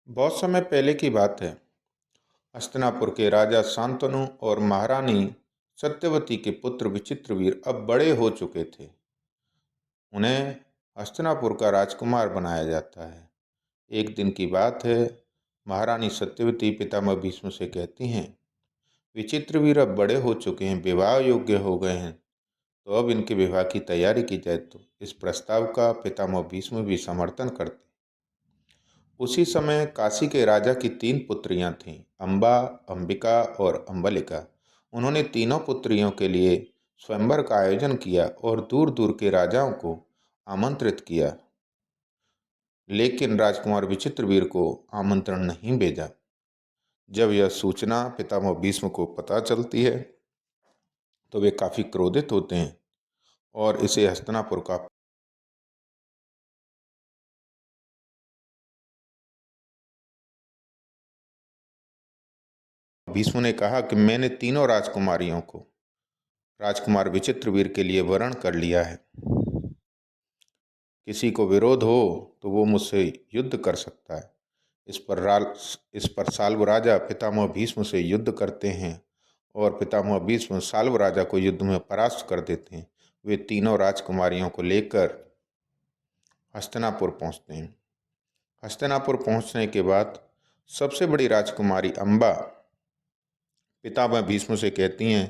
बहुत समय पहले की बात है। हस्तिनापुर के राजा शांतनु और महारानी सत्यवती के पुत्र विचित्रवीर अब बड़े हो चुके थे। उन्हें हस्तिनापुर का राजकुमार बनाया जाता है। एक दिन की बात है। महारानी सत्यवती पितामह भीष्म से कहती हैं, विचित्रवीर अब बड़े हो चुके हैं, विवाह योग्य हो गए हैं, तो अब इनके विवाह की तैयारी की जाए। तो इस प्रस्ताव का पितामह भीष्म भी समर्थन करते। उसी समय काशी के राजा की 3 पुत्रियां थीं, अम्बा, अंबिका और अम्बलिका। उन्होंने तीनों पुत्रियों के लिए स्वयंवर का आयोजन किया और दूर दूर के राजाओं को आमंत्रित किया, लेकिन राजकुमार विचित्रवीर को आमंत्रण नहीं भेजा। जब यह सूचना पितामह भीष्म को पता चलती है तो वे काफी क्रोधित होते हैं और इसे हस्तिनापुर का भीष्म ने कहा कि मैंने तीनों राजकुमारियों को राजकुमार विचित्रवीर के लिए वरण कर लिया है। किसी को विरोध हो तो वो मुझसे युद्ध कर सकता है। इस पर साल्व राजा पितामह भीष्म से युद्ध करते हैं और पितामह भीष्म साल्व राजा को युद्ध में परास्त कर देते हैं। वे तीनों राजकुमारियों को लेकर हस्तिनापुर पहुंचते हैं। हस्तिनापुर पहुंचने के बाद सबसे बड़ी राजकुमारी अम्बा पितामह भीष्म से कहती हैं,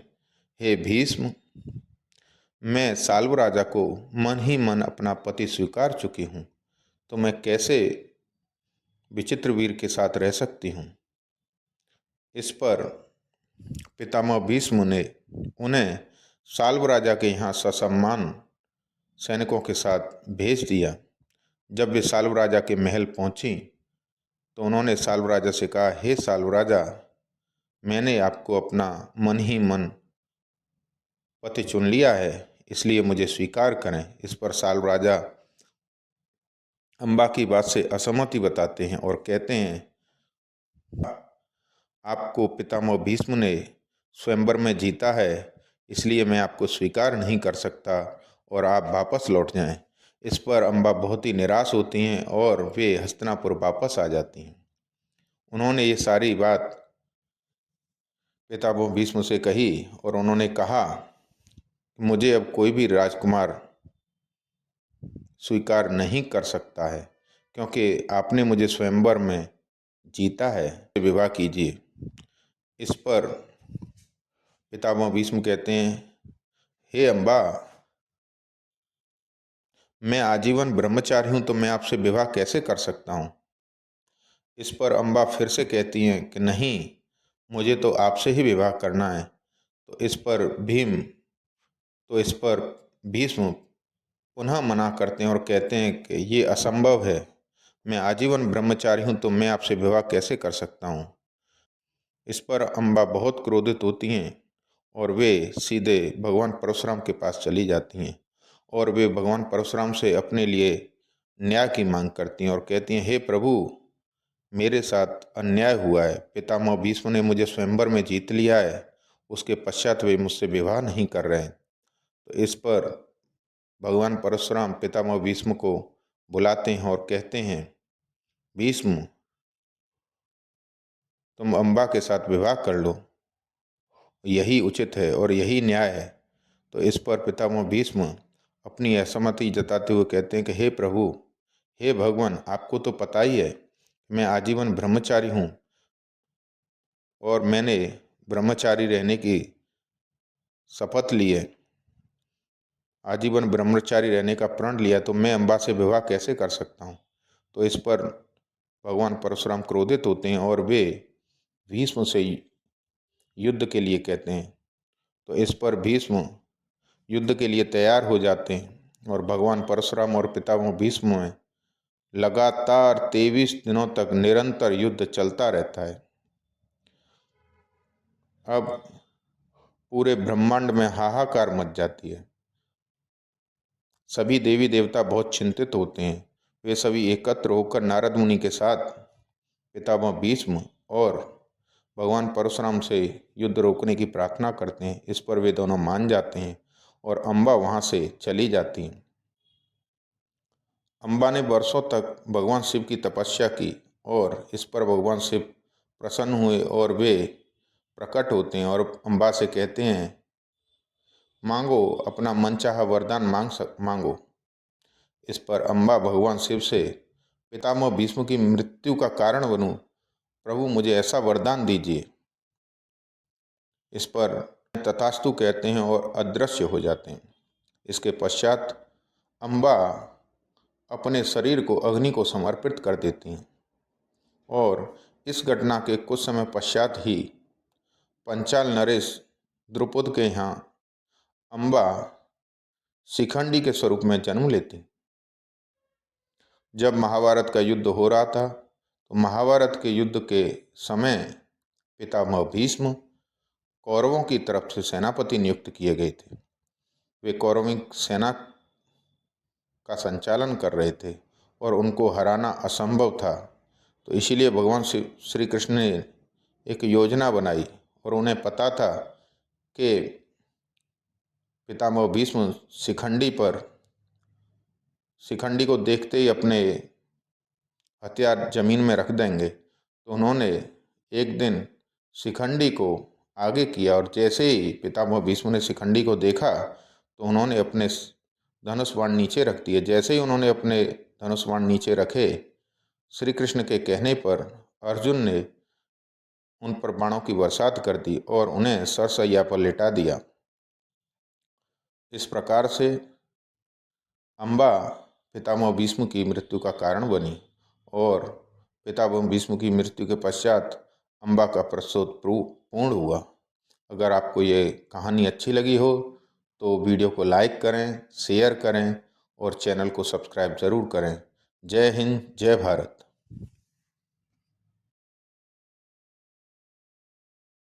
हे भीष्म, मैं साल्व राजा को मन ही मन अपना पति स्वीकार चुकी हूँ, तो मैं कैसे विचित्रवीर के साथ रह सकती हूँ। इस पर पितामह भीष्म ने उन्हें साल्व राजा के यहाँ ससम्मान सैनिकों के साथ भेज दिया। जब वे साल्व राजा के महल पहुंची तो उन्होंने साल्व राजा से कहा, हे साल्व राजा, मैंने आपको अपना मन ही मन पति चुन लिया है, इसलिए मुझे स्वीकार करें। इस पर साल्व राजा अम्बा की बात से असहमति बताते हैं और कहते हैं, आपको पितामह भीष्म ने स्वयंवर में जीता है, इसलिए मैं आपको स्वीकार नहीं कर सकता और आप वापस लौट जाएं। इस पर अम्बा बहुत ही निराश होती हैं और वे हस्तिनापुर वापस आ जाती हैं। उन्होंने ये सारी बात पितामह भीष्म से कही और उन्होंने कहा, मुझे अब कोई भी राजकुमार स्वीकार नहीं कर सकता है, क्योंकि आपने मुझे स्वयंवर में जीता है, विवाह कीजिए। इस पर पितामह भीष्म कहते हैं, हे अम्बा, मैं आजीवन ब्रह्मचारी हूँ, तो मैं आपसे विवाह कैसे कर सकता हूँ। इस पर अम्बा फिर से कहती हैं कि नहीं, मुझे तो आपसे ही विवाह करना है। तो इस पर भीष्म पुनः मना करते हैं और कहते हैं कि ये असंभव है, मैं आजीवन ब्रह्मचारी हूँ, तो मैं आपसे विवाह कैसे कर सकता हूँ। इस पर अम्बा बहुत क्रोधित होती हैं और वे सीधे भगवान परशुराम के पास चली जाती हैं और वे भगवान परशुराम से अपने लिए न्याय की मांग करती हैं और कहती हैं, हे प्रभु, मेरे साथ अन्याय हुआ है। पितामह भीष्म ने मुझे स्वयंवर में जीत लिया है, उसके पश्चात वे मुझसे विवाह नहीं कर रहे हैं। तो इस पर भगवान परशुराम पितामह भीष्म को बुलाते हैं और कहते हैं, भीष्म, तुम अम्बा के साथ विवाह कर लो, यही उचित है और यही न्याय है। तो इस पर पितामह भीष्म अपनी असहमति जताते हुए कहते हैं कि हे प्रभु, हे भगवान, आपको तो पता ही है मैं आजीवन ब्रह्मचारी हूँ और मैंने ब्रह्मचारी रहने की शपथ ली है, आजीवन ब्रह्मचारी रहने का प्रण लिया, तो मैं अम्बा से विवाह कैसे कर सकता हूँ। तो इस पर भगवान परशुराम क्रोधित होते हैं और वे भीष्म से युद्ध के लिए कहते हैं। तो इस पर भीष्म युद्ध के लिए तैयार हो जाते हैं और भगवान परशुराम और पितामह भीष्म में लगातार 23 दिनों तक निरंतर युद्ध चलता रहता है। अब पूरे ब्रह्मांड में हाहाकार मच जाती है। सभी देवी देवता बहुत चिंतित होते हैं। वे सभी एकत्र होकर नारद मुनि के साथ पितामह भीष्म और भगवान परशुराम से युद्ध रोकने की प्रार्थना करते हैं। इस पर वे दोनों मान जाते हैं और अम्बा वहाँ से चली जाती हैं। अम्बा ने वर्षों तक भगवान शिव की तपस्या की और इस पर भगवान शिव प्रसन्न हुए और वे प्रकट होते हैं और अम्बा से कहते हैं, मांगो, अपना मनचाहा वरदान मांगो। इस पर अम्बा भगवान शिव से, पितामह भीष्म की मृत्यु का कारण बनूं, प्रभु मुझे ऐसा वरदान दीजिए। इस पर तथास्तु कहते हैं और अदृश्य हो जाते हैं। इसके पश्चात अम्बा अपने शरीर को अग्नि को समर्पित कर देती हैं और इस घटना के कुछ समय पश्चात ही पंचाल नरेश द्रुपद के यहाँ अम्बा शिखंडी के स्वरूप में जन्म लेती। जब महाभारत का युद्ध हो रहा था तो महाभारत के युद्ध के समय पितामह भीष्म कौरवों की तरफ से सेनापति नियुक्त किए गए थे। वे कौरवी सेना का संचालन कर रहे थे और उनको हराना असंभव था। तो इसीलिए भगवान श्री कृष्ण ने एक योजना बनाई और उन्हें पता था कि पितामह भीष्म शिखंडी को देखते ही अपने हथियार जमीन में रख देंगे। तो उन्होंने एक दिन शिखंडी को आगे किया और जैसे ही पितामह भीष्म ने शिखंडी को देखा तो उन्होंने अपने धनुष बाण नीचे रख दिए। जैसे ही उन्होंने अपने धनुष बाण नीचे रखे, श्री कृष्ण के कहने पर अर्जुन ने उन पर बाणों की बरसात कर दी और उन्हें सरसैया पर लिटा दिया। इस प्रकार से अम्बा पितामह भीष्म की मृत्यु का कारण बनी और पितामह भीष्म की मृत्यु के पश्चात अम्बा का प्रसव पूर्ण हुआ। अगर आपको ये कहानी अच्छी लगी हो तो वीडियो को लाइक करें, शेयर करें और चैनल को सब्सक्राइब ज़रूर करें। जय हिंद, जय भारत।